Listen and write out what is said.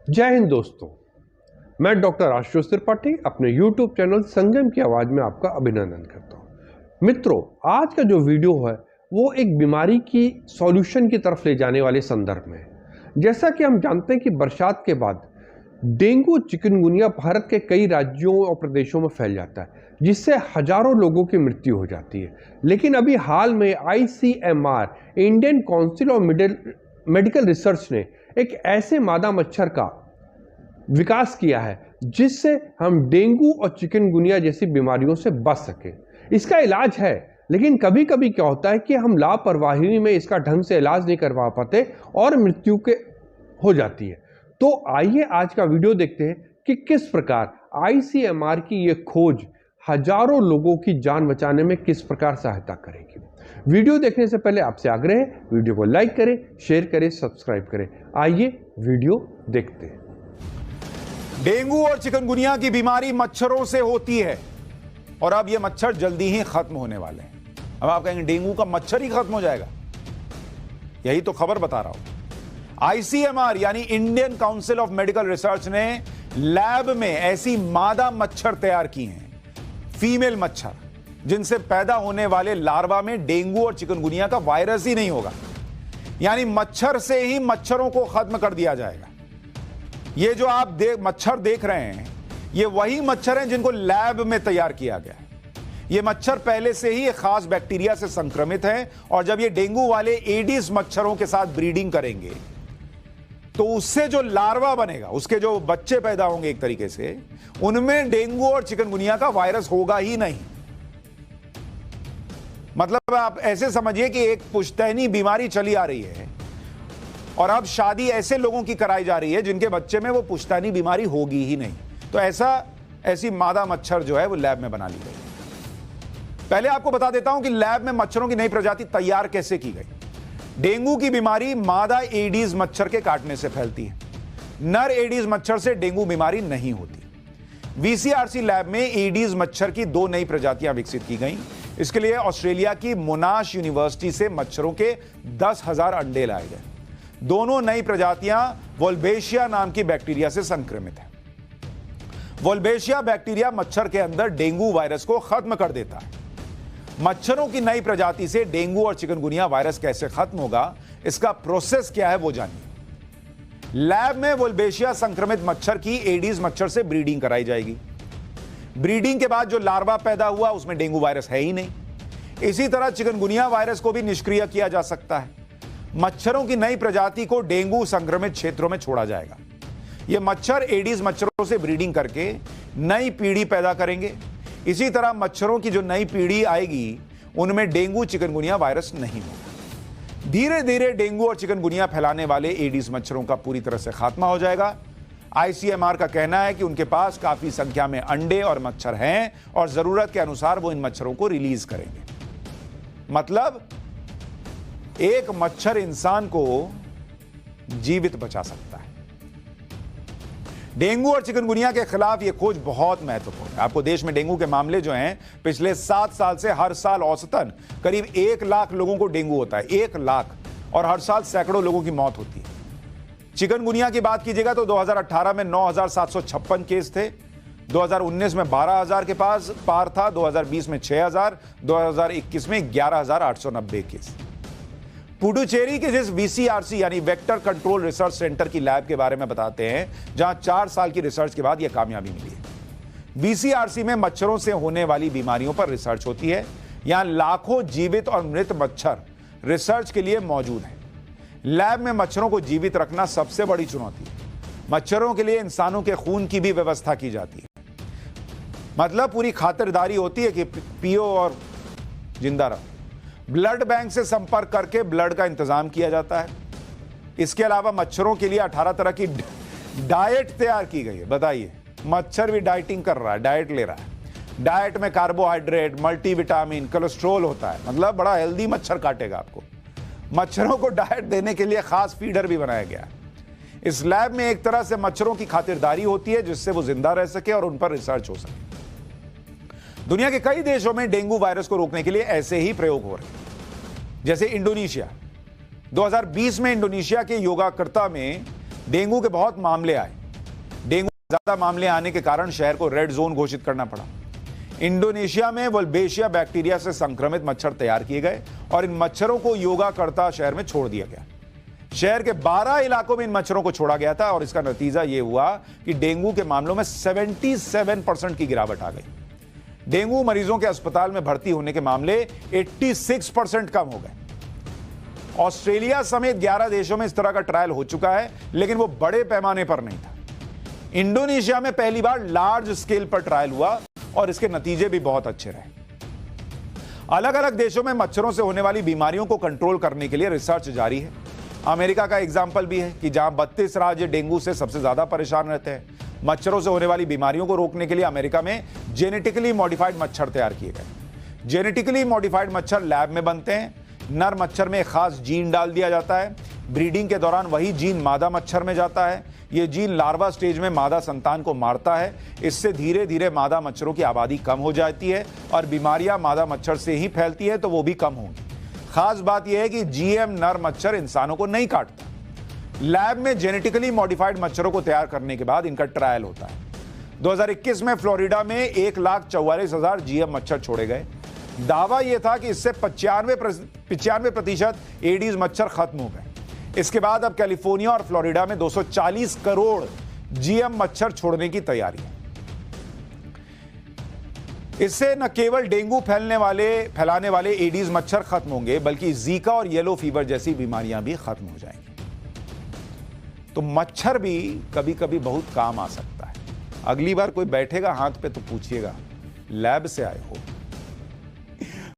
जय हिंद दोस्तों, मैं डॉक्टर आशुतोष त्रिपाठी अपने YouTube चैनल संगम की आवाज़ में आपका अभिनंदन करता हूँ। मित्रों, आज का जो वीडियो है वो एक बीमारी की सॉल्यूशन की तरफ ले जाने वाले संदर्भ में है। जैसा कि हम जानते हैं कि बरसात के बाद डेंगू चिकनगुनिया भारत के कई राज्यों और प्रदेशों में फैल जाता है, जिससे हजारों लोगों की मृत्यु हो जाती है। लेकिन अभी हाल में ICMR Indian council of medical research ने एक ऐसे मादा मच्छर का विकास किया है जिससे हम डेंगू और चिकनगुनिया जैसी बीमारियों से बच सकें। इसका इलाज है, लेकिन कभी कभी क्या होता है कि हम लापरवाही में इसका ढंग से इलाज नहीं करवा पाते और मृत्यु के हो जाती है। तो आइए आज का वीडियो देखते हैं कि किस प्रकार ICMR की ये खोज हजारों लोगों की जान बचाने में किस प्रकार सहायता करेगी। वीडियो देखने से पहले आपसे आग्रह है, वीडियो को लाइक करें, शेयर करें, सब्सक्राइब करें। आइए वीडियो देखते हैं। डेंगू और चिकनगुनिया की बीमारी मच्छरों से होती है और अब ये मच्छर जल्दी ही खत्म होने वाले हैं। अब आप कहेंगे डेंगू का मच्छर ही खत्म हो जाएगा, यही तो खबर बता रहा हूं। ICMR यानी Indian council of medical research ने लैब में ऐसी मादा मच्छर तैयार की हैं, फीमेल मच्छर, जिनसे पैदा होने वाले लार्वा में डेंगू और चिकनगुनिया का वायरस ही नहीं होगा। यानी मच्छर से ही मच्छरों को खत्म कर दिया जाएगा। ये जो आप मच्छर देख रहे हैं, ये वही मच्छर हैं जिनको लैब में तैयार किया गया है। ये मच्छर पहले से ही एक खास बैक्टीरिया से संक्रमित हैं और जब ये डेंगू वाले एडिस मच्छरों के साथ ब्रीडिंग करेंगे तो उससे जो लार्वा बनेगा, उसके जो बच्चे पैदा होंगे एक तरीके से, उनमें डेंगू और चिकनगुनिया का वायरस होगा ही नहीं। मतलब आप ऐसे समझिए कि एक पुश्तैनी बीमारी चली आ रही है और अब शादी ऐसे लोगों की कराई जा रही है जिनके बच्चे में वो पुश्तैनी बीमारी होगी ही नहीं। तो ऐसी मादा मच्छर जो है वो लैब में बना ली गई। पहले आपको बता देता हूं कि लैब में मच्छरों की नई प्रजाति तैयार कैसे की गई। डेंगू की बीमारी मादा एडीज मच्छर के काटने से फैलती है। नर एडीज मच्छर से डेंगू बीमारी नहीं होती। VCRC लैब में एडीज मच्छर की 2 नई प्रजातियां विकसित की गई। इसके लिए ऑस्ट्रेलिया की मोनाश यूनिवर्सिटी से मच्छरों के 10,000 अंडे लाए गए। दोनों नई प्रजातियां वोल्बेशिया नाम की बैक्टीरिया से संक्रमित है। वोल्बेशिया बैक्टीरिया मच्छर के अंदर डेंगू वायरस को खत्म कर देता है। मच्छरों की नई प्रजाति से डेंगू और चिकनगुनिया वायरस कैसे खत्म होगा, इसका प्रोसेस क्या है वो जानिए। लैब में वोल्बेशिया संक्रमित मच्छर की एडीज मच्छर से ब्रीडिंग कराई जाएगी। ब्रीडिंग के बाद जो लार्वा पैदा हुआ उसमें डेंगू वायरस है ही नहीं। इसी तरह चिकनगुनिया वायरस को भी निष्क्रिय किया जा सकता है। मच्छरों की नई प्रजाति को डेंगू संक्रमित क्षेत्रों में छोड़ा जाएगा। ये मच्छर एडीज मच्छरों से ब्रीडिंग करके नई पीढ़ी पैदा करेंगे। इसी तरह मच्छरों की जो नई पीढ़ी आएगी उनमें डेंगू चिकनगुनिया वायरस नहीं होगा। धीरे धीरे डेंगू और चिकनगुनिया फैलाने वाले एडीज मच्छरों का पूरी तरह से खात्मा हो जाएगा। ICMR का कहना है कि उनके पास काफी संख्या में अंडे और मच्छर हैं और जरूरत के अनुसार वो इन मच्छरों को रिलीज करेंगे। मतलब एक मच्छर इंसान को जीवित बचा सकता है। डेंगू और चिकनगुनिया के खिलाफ यह खोज बहुत महत्वपूर्ण है। आपको देश में डेंगू के मामले जो हैं, पिछले 7 साल से हर साल औसतन करीब 1 लाख लोगों को डेंगू होता है, 1 लाख, और हर साल सैकड़ों लोगों की मौत होती है। चिकनगुनिया की बात कीजिएगा तो 2018 में 9,756 केस थे, 2019 में 12,000 के पार था, 2020 में 6,000, 2021 में 11,890 केस। पुडुचेरी के जिस VCRC यानी वेक्टर कंट्रोल रिसर्च सेंटर की लैब के बारे में बताते हैं, जहां 4 साल की रिसर्च के बाद यह कामयाबी मिली है। VCRC में मच्छरों से होने वाली बीमारियों पर रिसर्च होती है। यहां लाखों जीवित और मृत मच्छर रिसर्च के लिए मौजूद हैं। लैब में मच्छरों को जीवित रखना सबसे बड़ी चुनौती है। मच्छरों के लिए इंसानों के खून की भी व्यवस्था की जाती है। मतलब पूरी खातिरदारी होती है कि पियो और जिंदा रहो। ब्लड बैंक से संपर्क करके ब्लड का इंतजाम किया जाता है। इसके अलावा मच्छरों के लिए 18 तरह की डाइट तैयार की गई है। बताइए, मच्छर भी डाइटिंग कर रहा है, डाइट ले रहा है। डाइट में कार्बोहाइड्रेट, मल्टीविटामिन, कोलेस्ट्रॉल होता है। मतलब बड़ा हेल्दी मच्छर काटेगा आपको। मच्छरों को डाइट देने के लिए खास फीडर भी बनाया गया है। इस लैब में एक तरह से मच्छरों की खातिरदारी होती है जिससे वो जिंदा रह सके और उन पर रिसर्च हो सके। दुनिया के कई देशों में डेंगू वायरस को रोकने के लिए ऐसे ही प्रयोग हो रहे हैं। जैसे इंडोनेशिया, 2020 में इंडोनेशिया के योगाकर्ता में डेंगू के बहुत मामले आए। ज्यादा मामले आने के कारण शहर को रेड जोन घोषित करना पड़ा। इंडोनेशिया में वल्बेशिया बैक्टीरिया से संक्रमित मच्छर तैयार किए गए और इन मच्छरों को योगाकर्ता शहर में छोड़ दिया गया। शहर के 12 इलाकों में इन मच्छरों को छोड़ा गया था और इसका नतीजा यह हुआ कि डेंगू के मामलों में 77% की गिरावट आ गई। डेंगू मरीजों के अस्पताल में भर्ती होने के मामले 86% कम हो गए। ऑस्ट्रेलिया समेत 11 देशों में इस तरह का ट्रायल हो चुका है, लेकिन वो बड़े पैमाने पर नहीं था। इंडोनेशिया में पहली बार लार्ज स्केल पर ट्रायल हुआ और इसके नतीजे भी बहुत अच्छे रहे। अलग अलग देशों में मच्छरों से होने वाली बीमारियों को कंट्रोल करने के लिए रिसर्च जारी है। अमेरिका का एग्जाम्पल भी है कि जहां 32 राज्य डेंगू से सबसे ज्यादा परेशान रहते हैं। मच्छरों से होने वाली बीमारियों को रोकने के लिए अमेरिका में जेनेटिकली मॉडिफाइड मच्छर तैयार किए गए। जेनेटिकली मॉडिफाइड मच्छर लैब में बनते हैं। नर मच्छर में एक खास जीन डाल दिया जाता है। ब्रीडिंग के दौरान वही जीन मादा मच्छर में जाता है। यह जीन लार्वा स्टेज में मादा संतान को मारता है। इससे धीरे धीरे मादा मच्छरों की आबादी कम हो जाती है और बीमारियां मादा मच्छर से ही फैलती है तो वो भी कम होंगी। खास बात यह है कि जीएम नर मच्छर इंसानों को नहीं काटता। लैब में जेनेटिकली मॉडिफाइड मच्छरों को तैयार करने के बाद इनका ट्रायल होता है। 2021 में फ्लोरिडा में 1,44,000 जीएम मच्छर छोड़े गए। दावा यह था कि इससे 95% एडीज मच्छर खत्म हो गए। इसके बाद अब कैलिफोर्निया और फ्लोरिडा में 240 करोड़ जीएम मच्छर छोड़ने की तैयारी है। इससे न केवल डेंगू फैलाने वाले एडीज मच्छर खत्म होंगे, बल्कि जीका और येलो फीवर जैसी बीमारियां भी खत्म हो जाएंगी। तो मच्छर भी कभी कभी बहुत काम आ सकता है। अगली बार कोई बैठेगा हाथ पे तो पूछिएगा लैब से आए हो।